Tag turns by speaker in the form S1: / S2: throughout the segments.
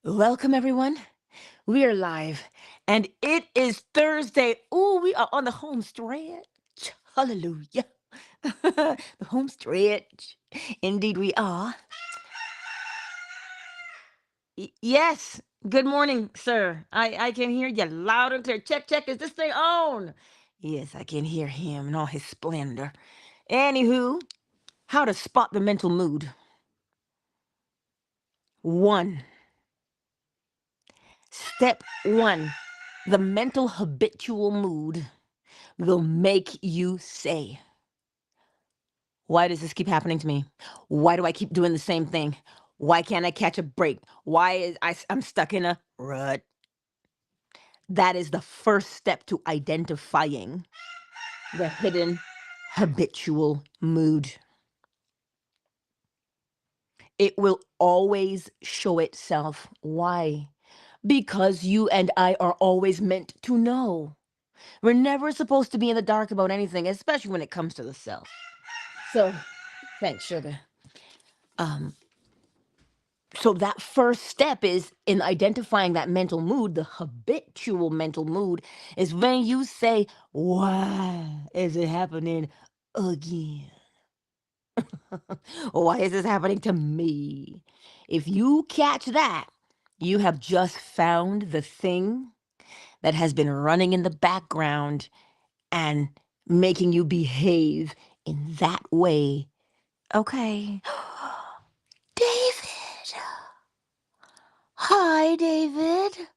S1: Welcome, everyone. We are live, and it is Thursday. Ooh, we are on the home stretch. Hallelujah. The home stretch. Indeed, we are. Yes. Good morning, sir. I can hear you loud and clear. Check, check. Is this thing on? Yes, I can hear him in all his splendor. Anywho, how to spot the mental mood. One. Step one. The mental habitual mood will make you say, why does this keep happening to me? Why do I keep doing the same thing? Why can't I catch a break? Why is I'm stuck in a rut? That is the first step to identifying the hidden habitual mood. It will always show itself. Why? Because you and I are always meant to know. We're never supposed to be in the dark about anything, especially when it comes to the self. So, thanks, sugar. Um, so that first step is in identifying that mental mood. The habitual mental mood is when you say, why is it happening again? Why is this happening to me? If you catch that, you have just found the thing that has been running in the background and making you behave in that way. Okay. David. Hi, David.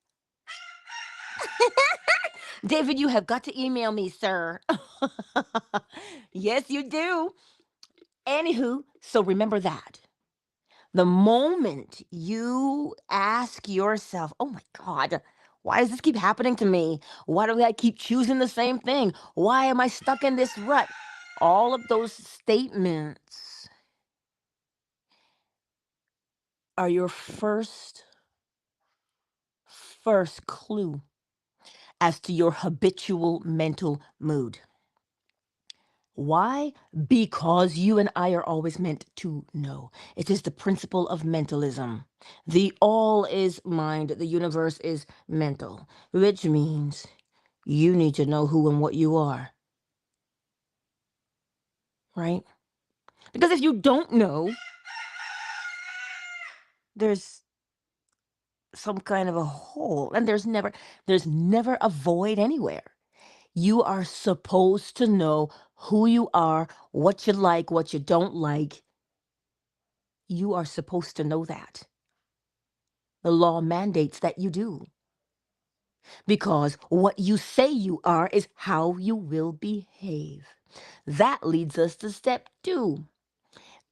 S1: David, you have got to email me, sir. Yes, you do. Anywho, so remember that. The moment you ask yourself, oh my God, why does this keep happening to me? Why do I keep choosing the same thing? Why am I stuck in this rut? All of those statements are your first clue as to your habitual mental mood. Why? Because you and I are always meant to know. It is the principle of mentalism. The all is mind, the universe is mental, which means you need to know who and what you are, right? Because if you don't know, there's some kind of a hole, and there's never a void anywhere. You are supposed to know who you are, what you like, what you don't like. You are supposed to know that. The law mandates that you do. Because what you say you are is how you will behave. That leads us to step two.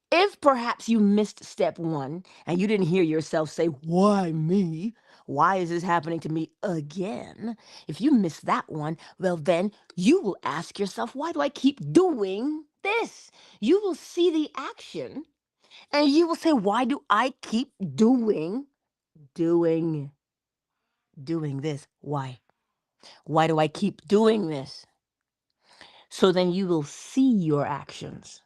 S1: If perhaps you missed step one and you didn't hear yourself say, why me? Why is this happening to me again? If you missed that one, well, then you will ask yourself, why do I keep doing this? You will see the action and you will say, why do I keep doing, doing this? Why? Why do I keep doing this? So then you will see your actions.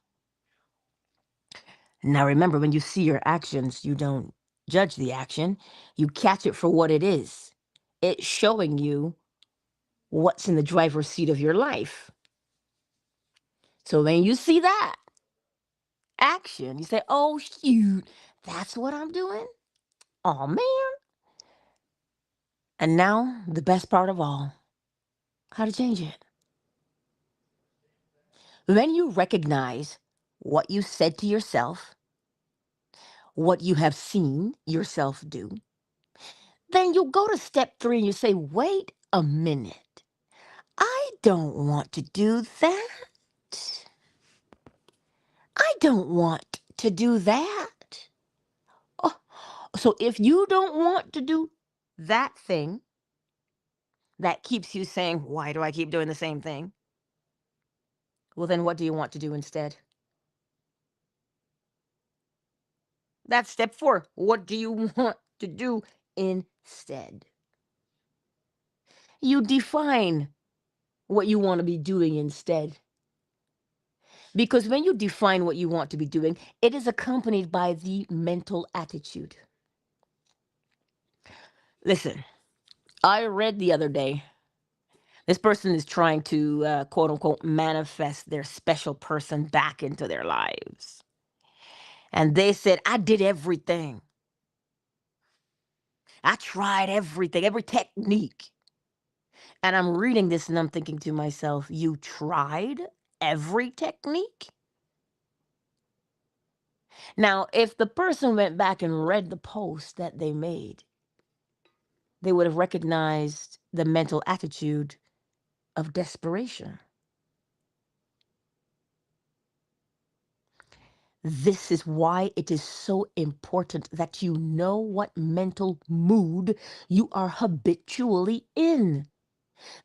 S1: Now remember, when you see your actions, you don't judge the action. You catch it for what it is. It's showing you what's in the driver's seat of your life. So when you see that action, you say, oh, shoot, that's what I'm doing? Oh, man. And now, the best part of all, how to change it. When you recognize what you said to yourself, what you have seen yourself do, then you go to step three and you say, wait a minute. I don't want to do that. I don't want to do that. Oh, so if you don't want to do that thing that keeps you saying, why do I keep doing the same thing? Well, then what do you want to do instead? That's step four. What do you want to do instead? You define what you want to be doing instead. Because when you define what you want to be doing, it is accompanied by the mental attitude. Listen, I read the other day, this person is trying to quote unquote manifest their special person back into their lives. And they said, I did everything. I tried everything, every technique. And I'm reading this and I'm thinking to myself, you tried every technique? Now, if the person went back and read the post that they made, they would have recognized the mental attitude of desperation. This is why it is so important that you know what mental mood you are habitually in.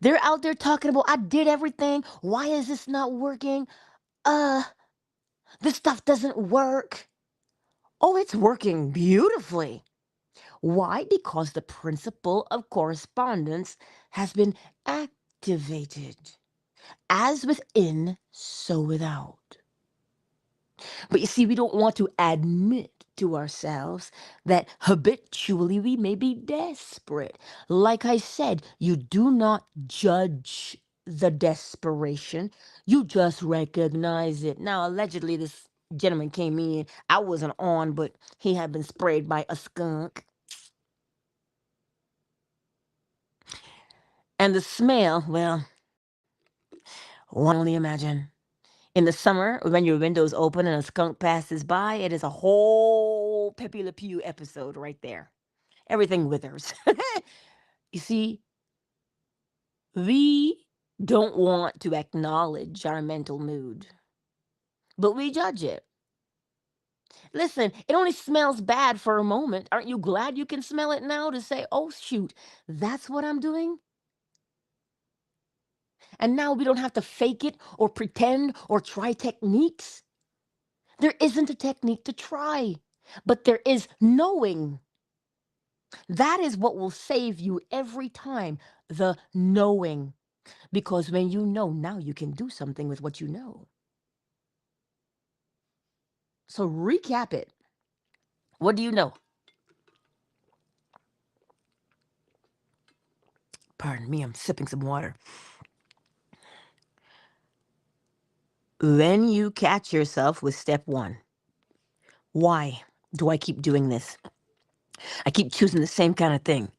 S1: They're out there talking about, I did everything. Why is this not working? Uh, this stuff doesn't work. Oh, it's working beautifully. Why? Because the principle of correspondence has been activated. As within, so without. But you see, we don't want to admit to ourselves that habitually we may be desperate. Like I said, you do not judge the desperation, you just recognize it. Now, allegedly, this gentleman came in. I wasn't on, but he had been sprayed by a skunk. And the smell, well, one only imagine. In the summer, when your window's open and a skunk passes by, it is a whole Pepe Le Pew episode right there. Everything withers. You see, we don't want to acknowledge our mental mood, but we judge it. Listen, it only smells bad for a moment. Aren't you glad you can smell it now to say, oh, shoot, that's what I'm doing? And now we don't have to fake it or pretend or try techniques. There isn't a technique to try, but there is knowing. That is what will save you every time, the knowing. Because when you know, now you can do something with what you know. So recap it. What do you know? Pardon me, I'm sipping some water. When you catch yourself with step one, why do I keep doing this? I keep choosing the same kind of thing.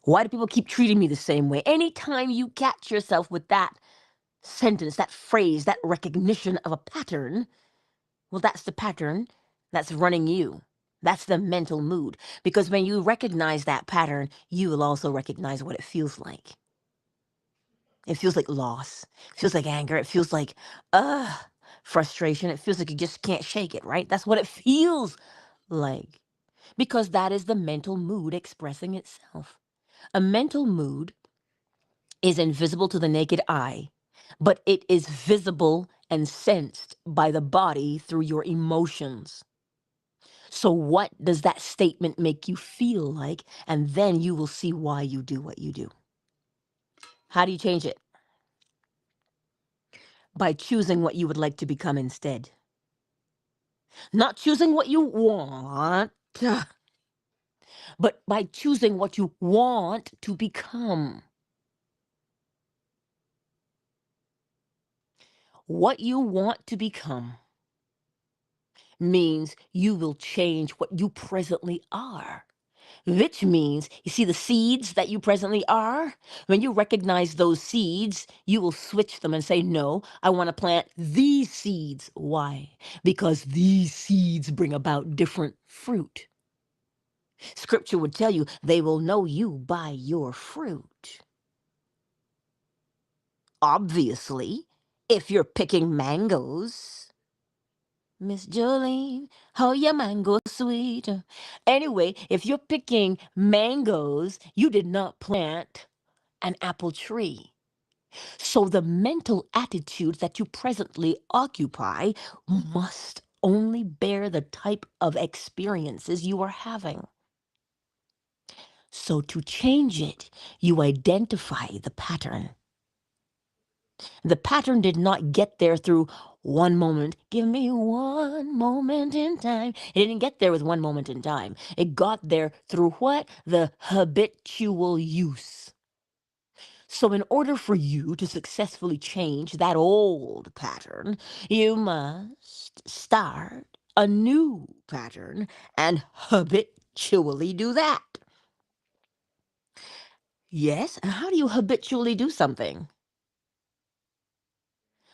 S1: Why do people keep treating me the same way? Anytime you catch yourself with that sentence, that phrase, that recognition of a pattern, well, that's the pattern that's running you. That's the mental mood. Because when you recognize that pattern, you will also recognize what it feels like. It feels like loss. It feels like anger. It feels like, frustration. It feels like you just can't shake it, right? That's what it feels like. Because that is the mental mood expressing itself. A mental mood is invisible to the naked eye, but it is visible and sensed by the body through your emotions. So, what does that statement make you feel like? And then you will see why you do what you do. How do you change it? By choosing what you would like to become instead. Not choosing what you want, but by choosing what you want to become. What you want to become means you will change what you presently are. Which means, you see the seeds that you presently are? When you recognize those seeds, you will switch them and say, no, I want to plant these seeds. Why? Because these seeds bring about different fruit. Scripture would tell you they will know you by your fruit. Obviously, if you're picking mangoes, Miss Jolene, oh, your mango sweet. Anyway, if you're picking mangoes, you did not plant an apple tree. So the mental attitude that you presently occupy must only bear the type of experiences you are having. So to change it, you identify the pattern. The pattern did not get there through One moment, give me one moment in time. It didn't get there with one moment in time. It got there through what? The habitual use. So, in order for you to successfully change that old pattern, you must start a new pattern and habitually do that. Yes, and how do you habitually do something?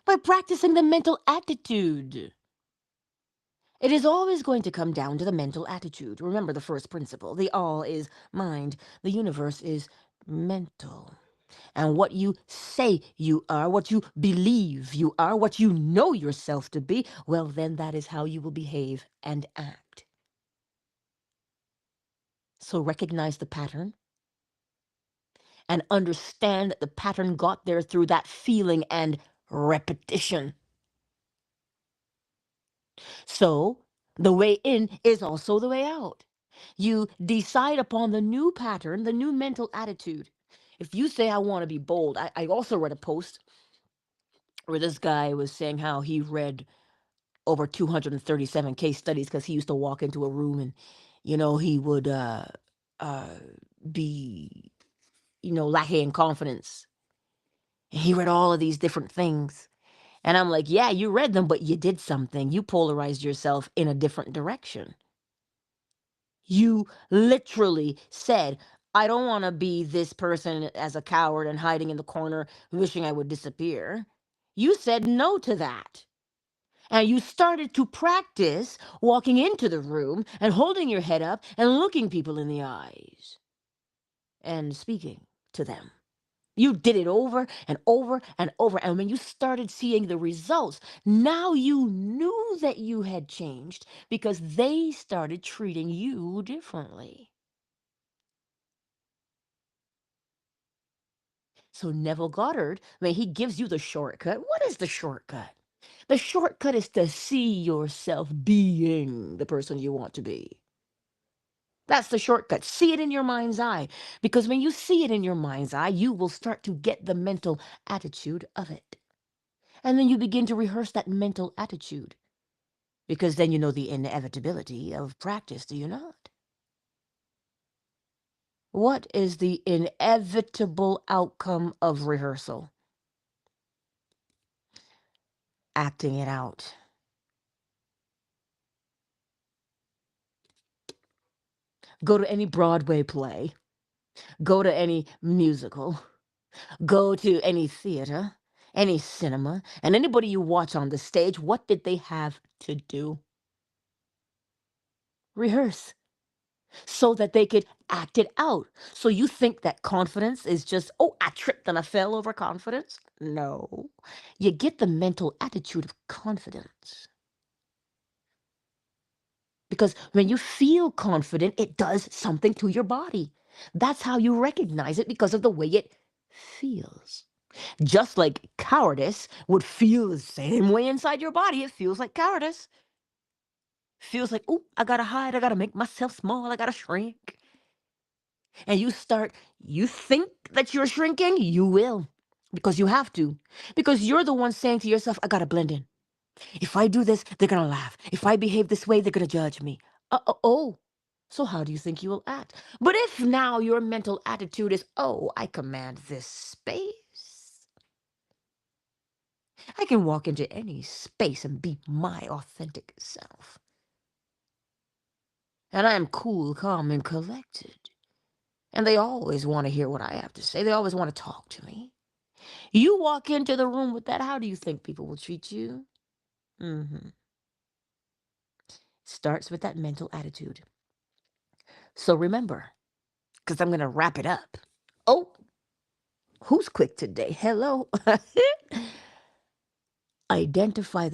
S1: By practicing the mental attitude. It is always going to come down to the mental attitude. Remember the first principle: the all is mind, the universe is mental. And what you say you are, what you believe you are, what you know yourself to be, well, then that is how you will behave and act. So recognize the pattern and understand that the pattern got there through that feeling and repetition. So the way in is also the way out. You decide upon the new pattern, the new mental attitude. If you say, I want to be bold, I also read a post where this guy was saying how he read over 237 case studies because he used to walk into a room and, he would uh, be, lacking in confidence. And he read all of these different things. And I'm like, yeah, you read them, but you did something. You polarized yourself in a different direction. You literally said, I don't want to be this person as a coward and hiding in the corner, wishing I would disappear. You said no to that. And you started to practice walking into the room and holding your head up and looking people in the eyes and speaking to them. You did it over and over and over. And when you started seeing the results, now you knew that you had changed because they started treating you differently. So Neville Goddard, when he gives you the shortcut, what is the shortcut? The shortcut is to see yourself being the person you want to be. That's the shortcut. See it in your mind's eye. Because when you see it in your mind's eye, you will start to get the mental attitude of it. And then you begin to rehearse that mental attitude. Because then you know the inevitability of practice, do you not? What is the inevitable outcome of rehearsal? Acting it out. Go to any Broadway play, go to any musical, go to any theater, any cinema, and anybody you watch on the stage, what did they have to do? Rehearse so that they could act it out. So you think that confidence is just, oh, I tripped and I fell over confidence? No. You get the mental attitude of confidence. Because when you feel confident, it does something to your body. That's how you recognize it because of the way it feels. Just like cowardice would feel the same way inside your body. It feels like cowardice. Feels like, oh, I gotta hide. I gotta make myself small. I gotta shrink. And you think that you're shrinking, you will. Because you have to. Because you're the one saying to yourself, I gotta blend in. If I do this, they're gonna laugh. If I behave this way, they're gonna judge me. Oh. So how do you think you will act? But if now your mental attitude is, oh, I command this space. I can walk into any space and be my authentic self. And I'm cool, calm, and collected. And they always want to hear what I have to say. They always want to talk to me. You walk into the room with that, how do you think people will treat you? hmm Starts with that mental attitude. So remember, because I'm going to wrap it up. Oh, who's quick today? Hello. Identify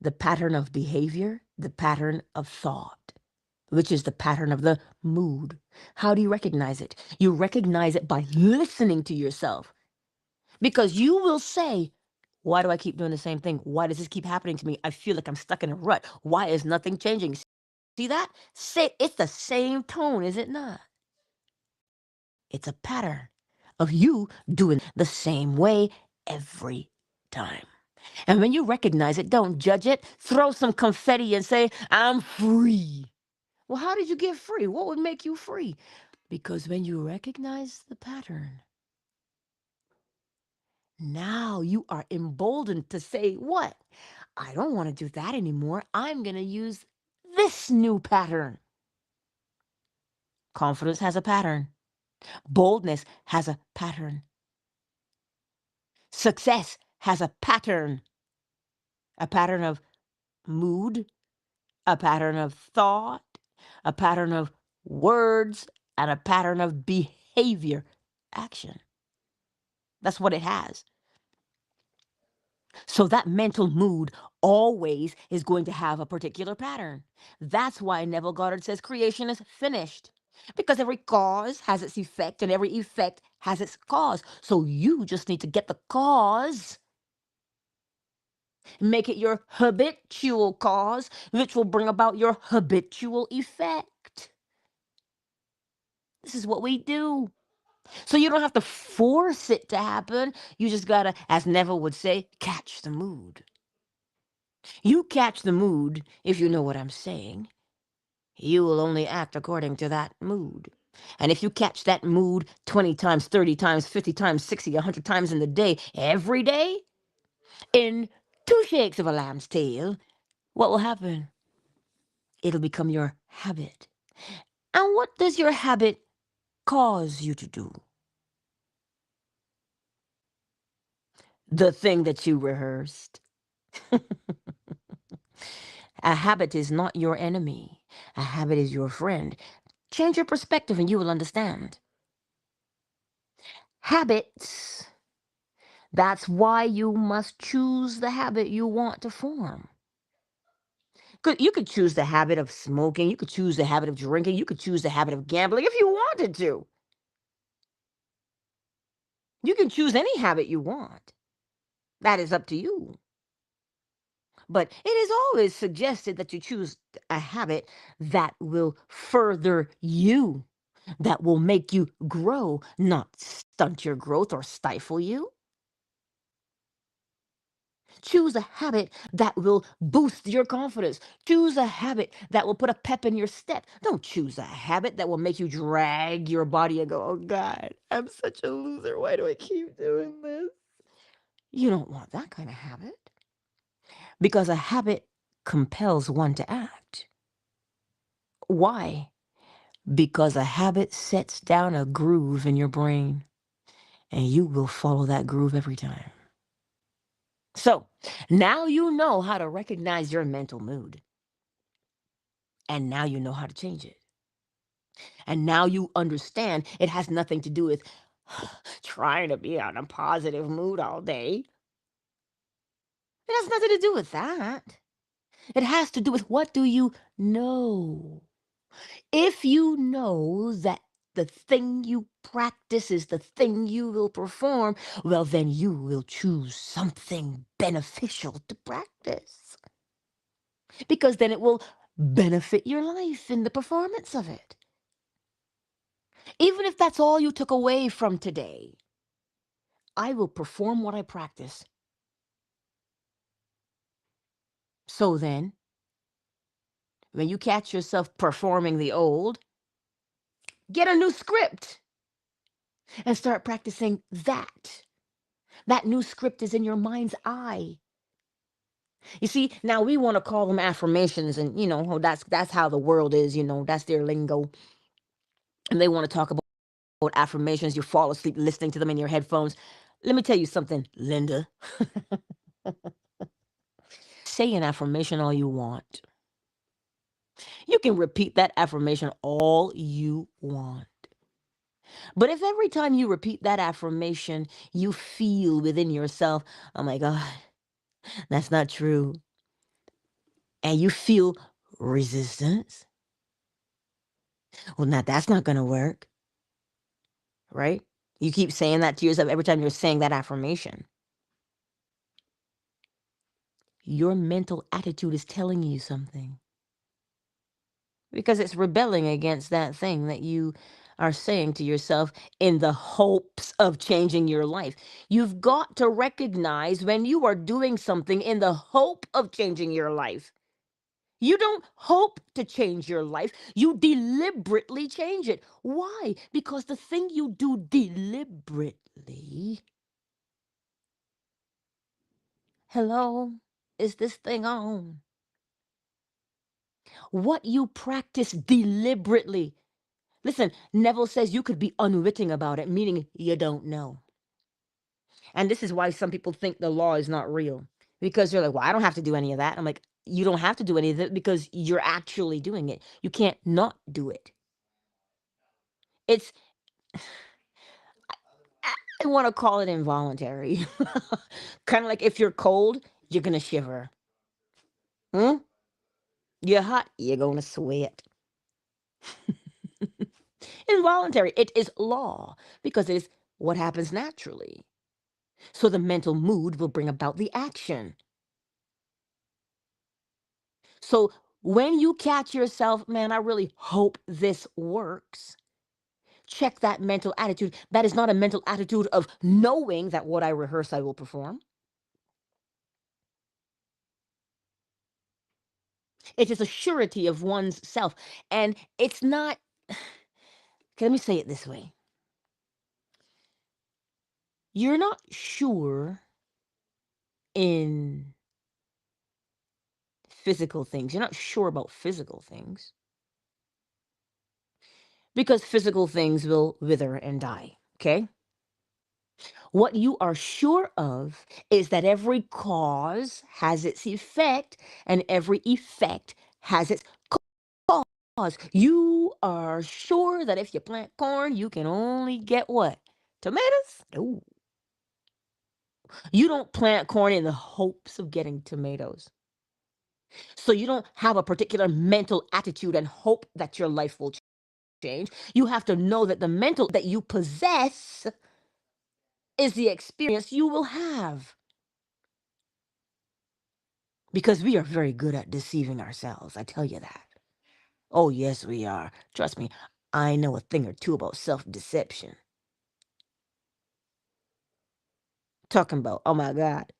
S1: the pattern of behavior, the pattern of thought, which is the pattern of the mood. How do you recognize it? You recognize it by listening to yourself because you will say, why do I keep doing the same thing? Why does this keep happening to me? I feel like I'm stuck in a rut. Why is nothing changing? See that? Say it's the same tone, is it not? It's a pattern of you doing the same way every time. And when you recognize it, don't judge it. Throw some confetti and say, I'm free. Well, how did you get free? What would make you free? Because when you recognize the pattern, now you are emboldened to say, what? I don't want to do that anymore. I'm going to use this new pattern. Confidence has a pattern. Boldness has a pattern. Success has a pattern of mood, a pattern of thought, a pattern of words, and a pattern of behavior, action. That's what it has. So that mental mood always is going to have a particular pattern. That's why Neville Goddard says creation is finished. Because every cause has its effect and every effect has its cause. So you just need to get the cause, make it your habitual cause, which will bring about your habitual effect. This is what we do. So you don't have to force it to happen. You just gotta, as Neville would say, catch the mood. You catch the mood, if you know what I'm saying. You will only act according to that mood. And if you catch that mood 20 times, 30 times, 50 times, 60, 100 times in the day, every day, in 2 shakes of a lamb's tail, what will happen? It'll become your habit. And what does your habit cause you to do? The thing that you rehearsed. A habit is not your enemy. A habit is your friend. Change your perspective and you will understand. Habits. That's why you must choose the habit you want to form. You could choose the habit of smoking. You could choose the habit of drinking. You could choose the habit of gambling if you wanted to. You can choose any habit you want. That is up to you. But it is always suggested that you choose a habit that will further you, that will make you grow, not stunt your growth or stifle you. Choose a habit that will boost your confidence. Choose a habit that will put a pep in your step. Don't choose a habit that will make you drag your body and go, oh God, I'm such a loser. Why do I keep doing this? You don't want that kind of habit. Because a habit compels one to act. Why? Because a habit sets down a groove in your brain, and you will follow that groove every time. So now you know how to recognize your mental mood. And now you know how to change it. And now you understand it has nothing to do with trying to be on a positive mood all day. It has nothing to do with that. It has to do with what do you know? If you know that the thing you practice is the thing you will perform, well, then you will choose something beneficial to practice. Because then it will benefit your life in the performance of it. Even if that's all you took away from today, I will perform what I practice. So then, when you catch yourself performing the old, get a new script and start practicing that. That new script is in your mind's eye. You see, now we want to call them affirmations, and that's how the world is. That's their lingo, and they want to talk about affirmations. You fall asleep listening to them in your headphones. Let me tell you something, Linda. Say an affirmation all you want. You can repeat that affirmation all you want. But if every time you repeat that affirmation, you feel within yourself, oh my God, that's not true, and you feel resistance, well, now that's not going to work, right? You keep saying that to yourself every time you're saying that affirmation. Your mental attitude is telling you something because it's rebelling against that thing that you are saying to yourself in the hopes of changing your life. You've got to recognize when you are doing something in the hope of changing your life. You don't hope to change your life, you deliberately change it. Why? Because the thing you do deliberately, hello, is this thing on? What you practice deliberately. Listen, Neville says you could be unwitting about it, meaning you don't know. And this is why some people think the law is not real. Because they're like, well, I don't have to do any of that. I'm like, you don't have to do any of it because you're actually doing it. You can't not do it. It's, I want to call it involuntary. Kind of like if you're cold, you're going to shiver. Hmm? You're hot, you're going to sweat. Involuntary. It is law because it is what happens naturally. So the mental mood will bring about the action. So when you catch yourself, man, I really hope this works. Check that mental attitude. That is not a mental attitude of knowing that what I rehearse, I will perform. It is a surety of one's self. And it's not, okay, let me say it this way. You're not sure in physical things. You're not sure about physical things because physical things will wither and die. Okay. What you are sure of is that every cause has its effect and every effect has its cause. You are sure that if you plant corn, you can only get what? Tomatoes? No. You don't plant corn in the hopes of getting tomatoes. So you don't have a particular mental attitude and hope that your life will change. You have to know that the mental that you possess is the experience you will have. Because we are very good at deceiving ourselves. I tell you that. Oh, yes, we are. Trust me, I know a thing or two about self deception. Talking about, oh my God,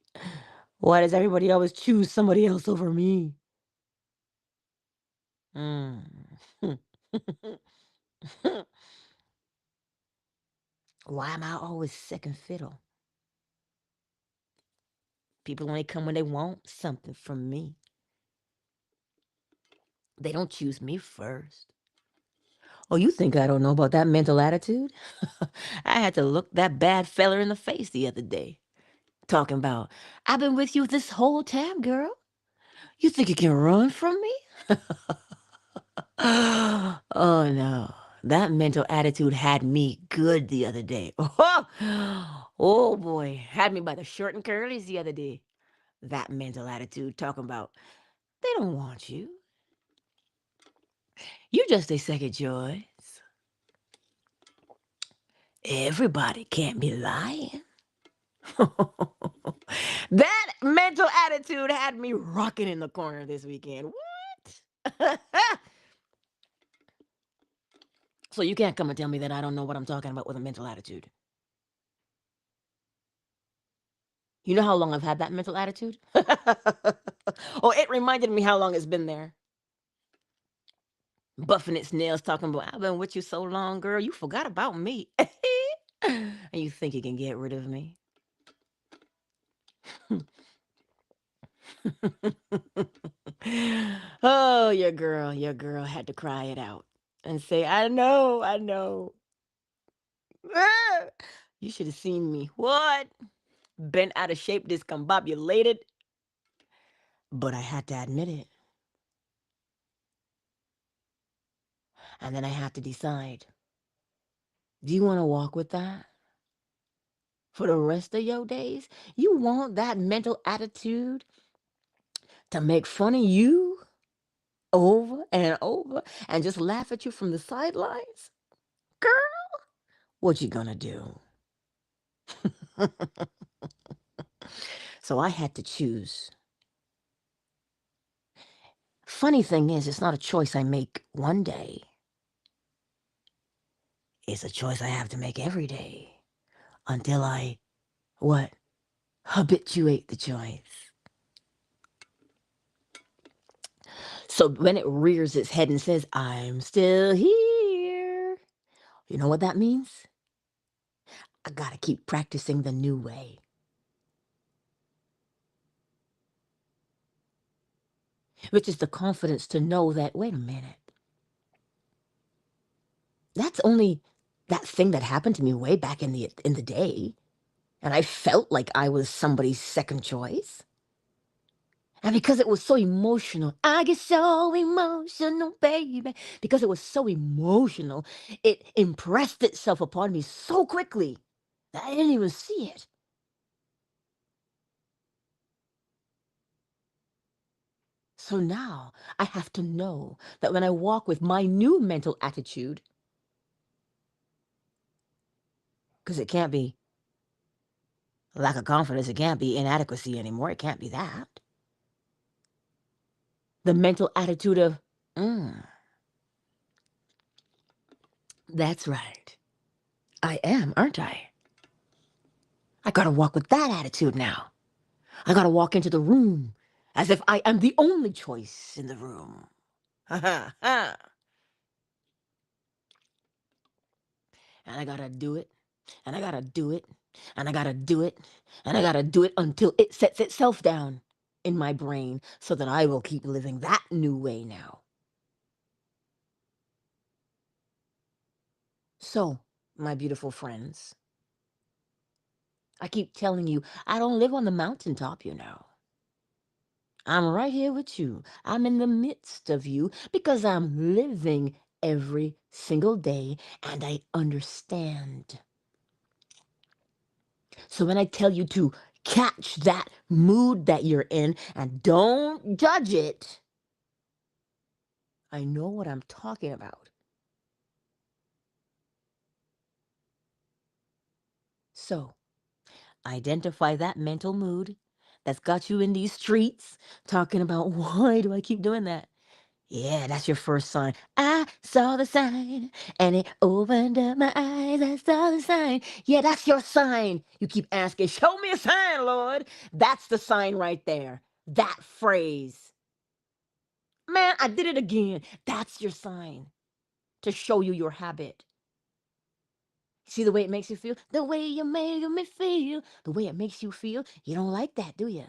S1: why does everybody always choose somebody else over me? Mm. Why am I always second fiddle? People only come when they want something from me. They don't choose me first. Oh, you think I don't know about that mental attitude? I had to look that bad feller in the face the other day. Talking about, I've been with you this whole time, girl. You think you can run from me? Oh, no. That mental attitude had me good the other day. Oh, boy. Had me by the short and curlies the other day. That mental attitude talking about, they don't want you. You're just a second choice. Everybody can't be lying. That mental attitude had me rocking in the corner this weekend. What? So you can't come and tell me that I don't know what I'm talking about with a mental attitude. You know how long I've had that mental attitude? Oh, it reminded me how long it's been there. Buffing its nails, talking about, I've been with you so long, girl, you forgot about me. And you think you can get rid of me? Oh, your girl had to cry it out and say, I know, I know. Ah, you should have seen me. What? Bent out of shape, discombobulated. But I had to admit it. And then I had to decide, do you want to walk with that for the rest of your days? You want that mental attitude to make fun of you over and over and just laugh at you from the sidelines? Girl, what you gonna do? So I had to choose. Funny thing is, it's not a choice I make one day. It's a choice I have to make every day until I, what? Habituate the choice. So when it rears its head and says, I'm still here, you know what that means? I gotta keep practicing the new way, which is the confidence to know that, wait a minute, that's only that thing that happened to me way back in the day. And I felt like I was somebody's second choice. And because it was so emotional, I get so emotional, baby. Because it was so emotional, it impressed itself upon me so quickly that I didn't even see it. So now I have to know that when I walk with my new mental attitude, because it can't be lack of confidence, it can't be inadequacy anymore, it can't be that. The mental attitude of, mm, that's right. I am, aren't I? I gotta walk with that attitude now. I gotta walk into the room as if I am the only choice in the room. And I gotta do it, and I gotta do it, and I gotta do it, and I gotta do it until it sets itself down in my brain so that I will keep living that new way now. So, my beautiful friends, I keep telling you, I don't live on the mountaintop, you know. I'm right here with you. I'm in the midst of you because I'm living every single day and I understand. So when I tell you to catch that mood that you're in and don't judge it, I know what I'm talking about. So identify that mental mood that's got you in these streets talking about why do I keep doing that? Yeah, that's your first sign. I saw the sign and it opened up my eyes. I saw the sign. Yeah, that's your sign. You keep asking, show me a sign, Lord. That's the sign right there. That phrase. Man, I did it again. That's your sign to show you your habit. See the way it makes you feel? The way you make me feel. The way it makes you feel. You don't like that, do you?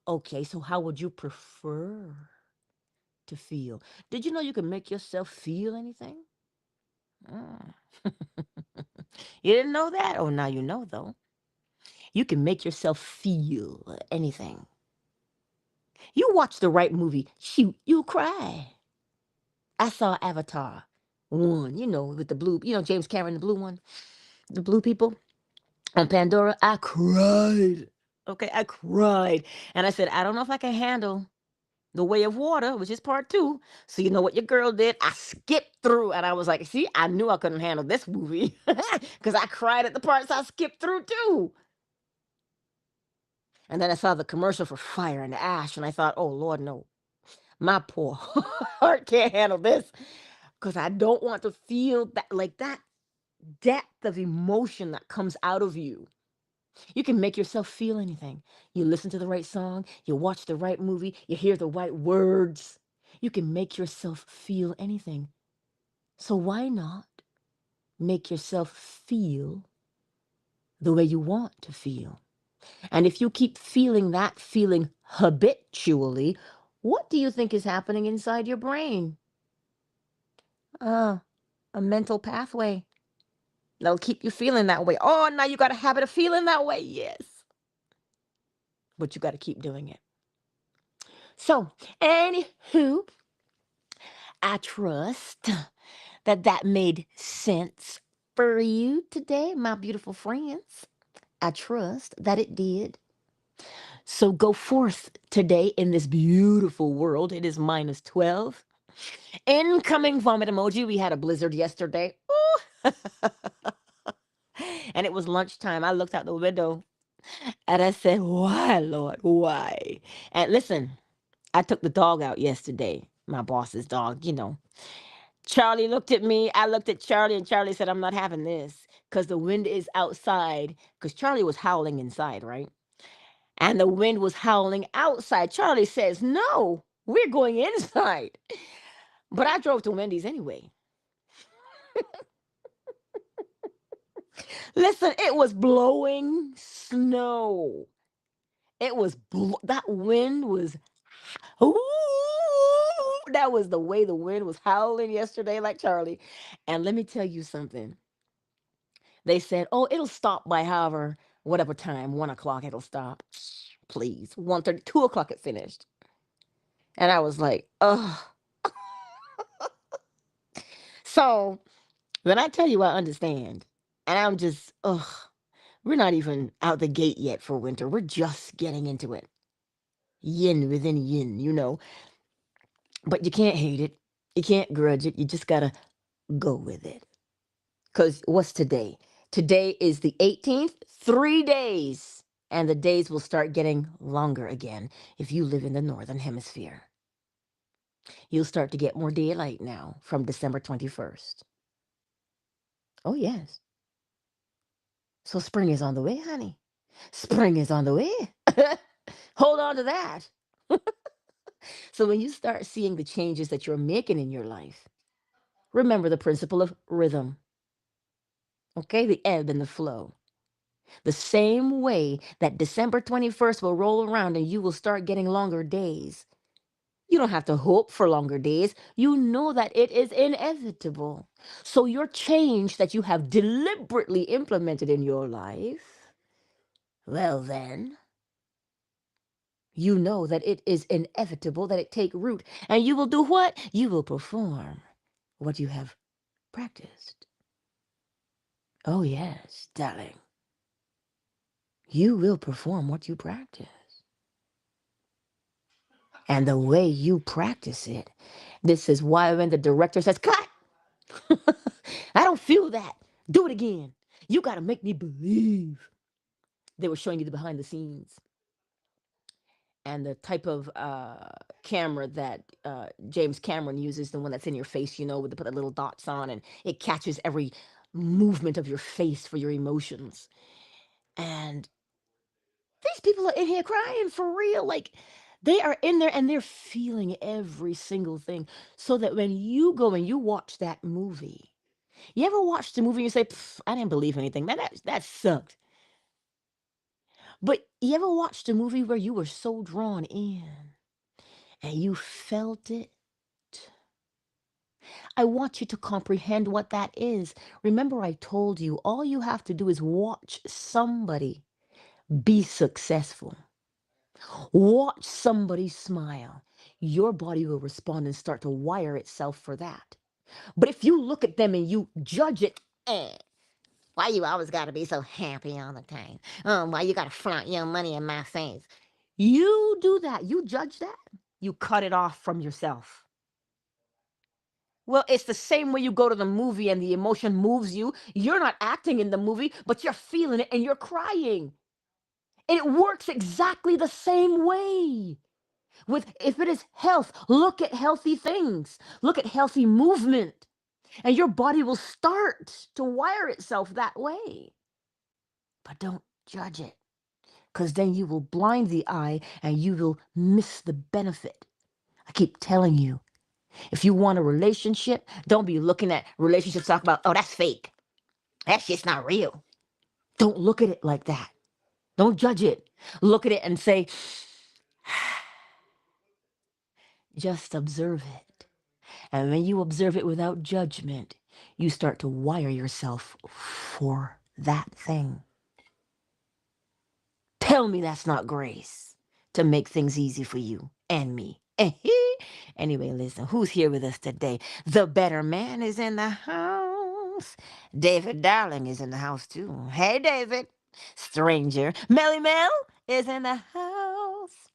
S1: Okay, so how would you prefer to feel? Did you know you can make yourself feel anything? Mm. You didn't know that? Oh, now you know, though. You can make yourself feel anything. You watch the right movie, shoot, you'll cry. I saw Avatar 1, with the blue, James Cameron, the blue one, the blue people on Pandora. I cried. Okay, I cried. And I said, I don't know if I can handle The Way of Water, which is part two. So you know what your girl did? I skipped through and I was like, see, I knew I couldn't handle this movie because I cried at the parts I skipped through too. And then I saw the commercial for Fire and Ash, and I thought, oh, Lord, no. My poor heart can't handle this because I don't want to feel that, like that depth of emotion that comes out of you. You can make yourself feel anything. You listen to the right song, you watch the right movie, you hear the right words. You can make yourself feel anything. So why not make yourself feel the way you want to feel? And if you keep feeling that feeling habitually, what do you think is happening inside your brain? Uh, a mental pathway that'll keep you feeling that way. Oh, now you got a habit of feeling that way. Yes. But you got to keep doing it. So, anywho, I trust that that made sense for you today, my beautiful friends. I trust that it did. So go forth today in this beautiful world. It is -12. Incoming vomit emoji. We had a blizzard yesterday. Ooh. And it was lunchtime. I looked out the window and I said, why, Lord? Why? And listen, I took the dog out yesterday, my boss's dog, Charlie looked at me. I looked at Charlie, and Charlie said, I'm not having this because the wind is outside. Because Charlie was howling inside, right? And the wind was howling outside. Charlie says, no, we're going inside. But I drove to Wendy's anyway. Listen, it was blowing snow. That wind was, ooh, that was the way the wind was howling yesterday, like Charlie. And let me tell you something. They said, oh, it'll stop by however, whatever time, 1 o'clock, it'll stop. Please. 1:30, 2 o'clock it finished. And I was like, ugh. So when I tell you I understand, and I'm just, ugh, we're not even out the gate yet for winter. We're just getting into it. Yin within yin, But you can't hate it. You can't grudge it. You just gotta go with it. Because what's today? Today is the 18th, 3 days. And the days will start getting longer again if you live in the northern hemisphere. You'll start to get more daylight now from December 21st. Oh, yes. So spring is on the way, honey. Spring is on the way. Hold on to that. So when you start seeing the changes that you're making in your life, remember the principle of rhythm, okay? The ebb and the flow. The same way that December 21st will roll around and you will start getting longer days. You don't have to hope for longer days. You know that it is inevitable. So your change that you have deliberately implemented in your life, well then, you know that it is inevitable that it take root. And you will do what? You will perform what you have practiced. Oh, yes, darling. You will perform what you practice. And the way you practice it, this is why when the director says, cut, I don't feel that. Do it again. You got to make me believe. They were showing you the behind the scenes and the type of camera that James Cameron uses, the one that's in your face, with to put the little dots on, and it catches every movement of your face for your emotions. And these people are in here crying for real. Like they are in there and they're feeling every single thing. So that when you go and you watch that movie, you ever watch the movie and you say, I didn't believe anything. Man, that sucked. But you ever watched a movie where you were so drawn in and you felt it? I want you to comprehend what that is. Remember, I told you all you have to do is watch somebody be successful. Watch somebody smile. Your body will respond and start to wire itself for that. But if you look at them and you judge it, why you always got to be so happy all the time? Why you got to flaunt your money in my face? You do that. You judge that. You cut it off from yourself. Well, it's the same way you go to the movie and the emotion moves you. You're not acting in the movie, but you're feeling it and you're crying. And it works exactly the same way. If it is health, look at healthy things. Look at healthy movement. And your body will start to wire itself that way. But don't judge it, because then you will blind the eye and you will miss the benefit. I keep telling you, if you want a relationship, don't be looking at relationships, talk about, oh, that's fake. That shit's not real. Don't look at it like that. Don't judge it. Look at it and say, just observe it. And when you observe it without judgment, you start to wire yourself for that thing. Tell me that's not grace to make things easy for you and me. Anyway, listen, who's here with us today? The better man is in the house. David Darling is in the house too. Hey, David. Stranger. Melly Mel is in the house.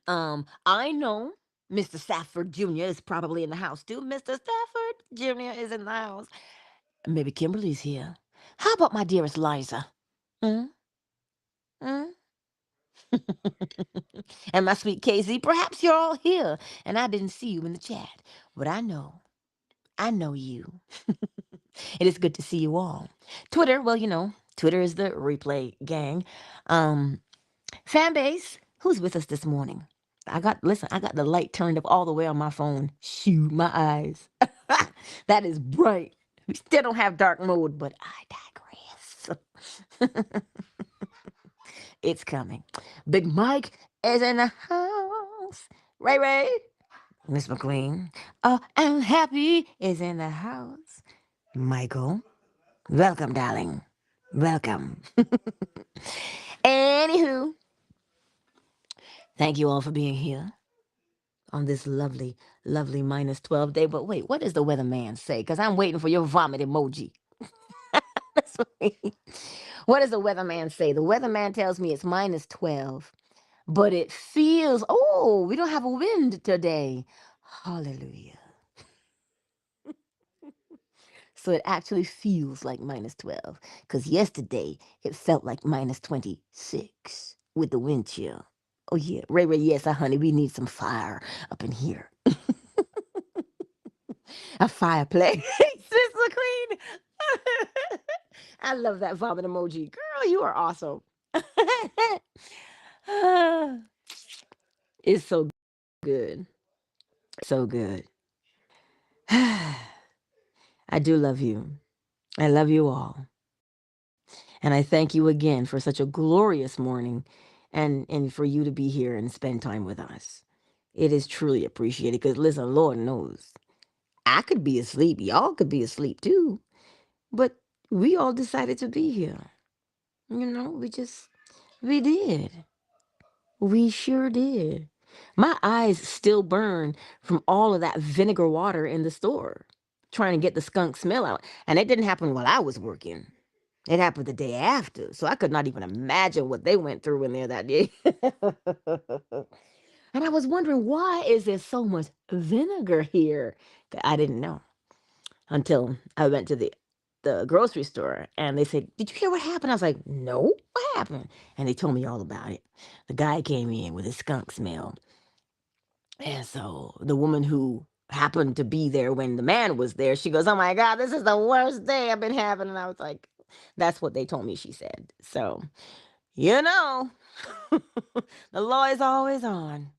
S1: I know Mr. Stafford Jr. is probably in the house too. Mr. Stafford Jr. is in the house. Maybe Kimberly's here. How about my dearest Liza? Hmm? Hmm? And my sweet KZ, perhaps you're all here and I didn't see you in the chat, but I know. I know you. It is good to see you all. Twitter, well, Twitter is the replay gang. Um, Fan base, who's with us this morning? I got the light turned up all the way on my phone. Shoot, my eyes. That is bright. We still don't have dark mode, but I digress. It's coming. Big Mike is in the house. Ray Ray, Miss McQueen. And Happy is in the house. Michael, welcome, darling. Welcome. Anywho, thank you all for being here on this lovely, lovely -12 day. But wait, what does the weatherman say? Because I'm waiting for your vomit emoji. That's what does the weatherman say? The weatherman tells me it's -12, but it feels, oh, we don't have a wind today. Hallelujah. So it actually feels like -12. Because yesterday it felt like -26 with the wind chill. Oh, yeah. Ray Ray, yes, honey, we need some fire up in here. A fireplace. Sister Queen. I love that vomit emoji. Girl, you are awesome. It's so good. So good. I do love you. I love you all. And I thank you again for such a glorious morning and for you to be here and spend time with us. It is truly appreciated because listen, Lord knows I could be asleep. Y'all could be asleep too. But we all decided to be here. We did. We sure did. My eyes still burn from all of that vinegar water in the store, trying to get the skunk smell out. And it didn't happen while I was working. It happened the day after. So I could not even imagine what they went through in there that day. And I was wondering, why is there so much vinegar here? I didn't know until I went to the grocery store and they said, "Did you hear what happened?" I was like, "No, what happened?" And they told me all about it. The guy came in with a skunk smell. And so the woman who happened to be there when the man was there, she goes, "Oh my God, this is the worst day I've been having." And I was like, that's what they told me, she said. So, you know, the law is always on.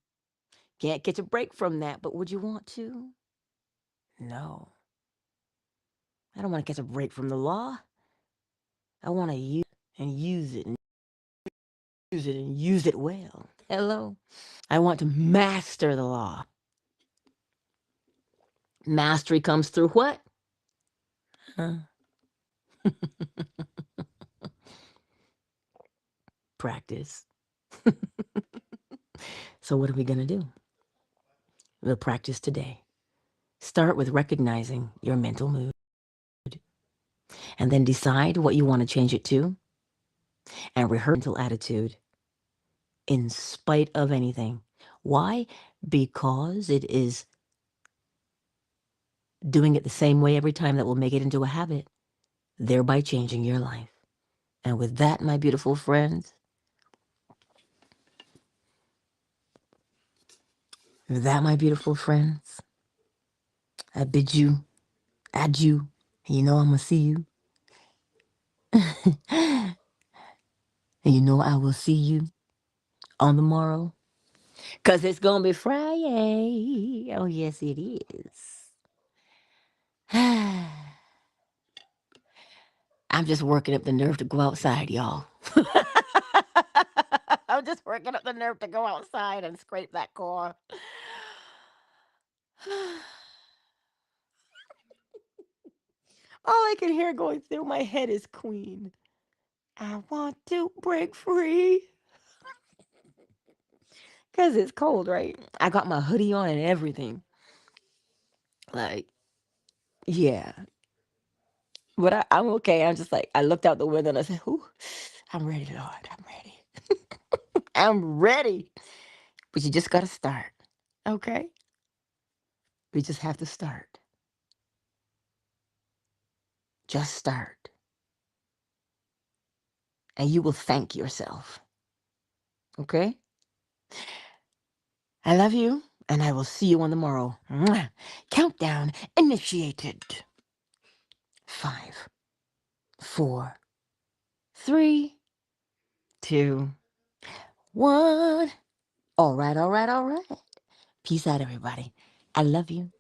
S1: Can't catch a break from that, but would you want to? No. I don't want to catch a break from the law. I want to use and use it and use it and use it well. Hello. I want to master the law. Mastery comes through what? Huh? Practice. So what are we going to do? We'll practice today. Start with recognizing your mental mood and then decide what you want to change it to and rehearse mental attitude in spite of anything. Why? Because it is doing it the same way every time that will make it into a habit, thereby changing your life. And with that, my beautiful friends, I bid you adieu. You know I'm going to see you. And you know I will see you on the morrow. Because it's going to be Friday. Oh, yes, it is. I'm just working up the nerve to go outside, y'all. I'm just working up the nerve to go outside and scrape that car. All I can hear going through my head is Queen. I want to break free. Because it's cold, right? I got my hoodie on and everything. Like, yeah. But I'm okay. I'm just like, I looked out the window and I said, "Ooh, I'm ready, Lord. I'm ready. I'm ready." But you just got to start. Okay? We just have to start. Just start. And you will thank yourself. Okay? I love you, and I will see you on the morrow. Mwah. Countdown. And initiated. 5, 4, 3, 2, 1. All right, all right, all right. Peace out, everybody. I love you.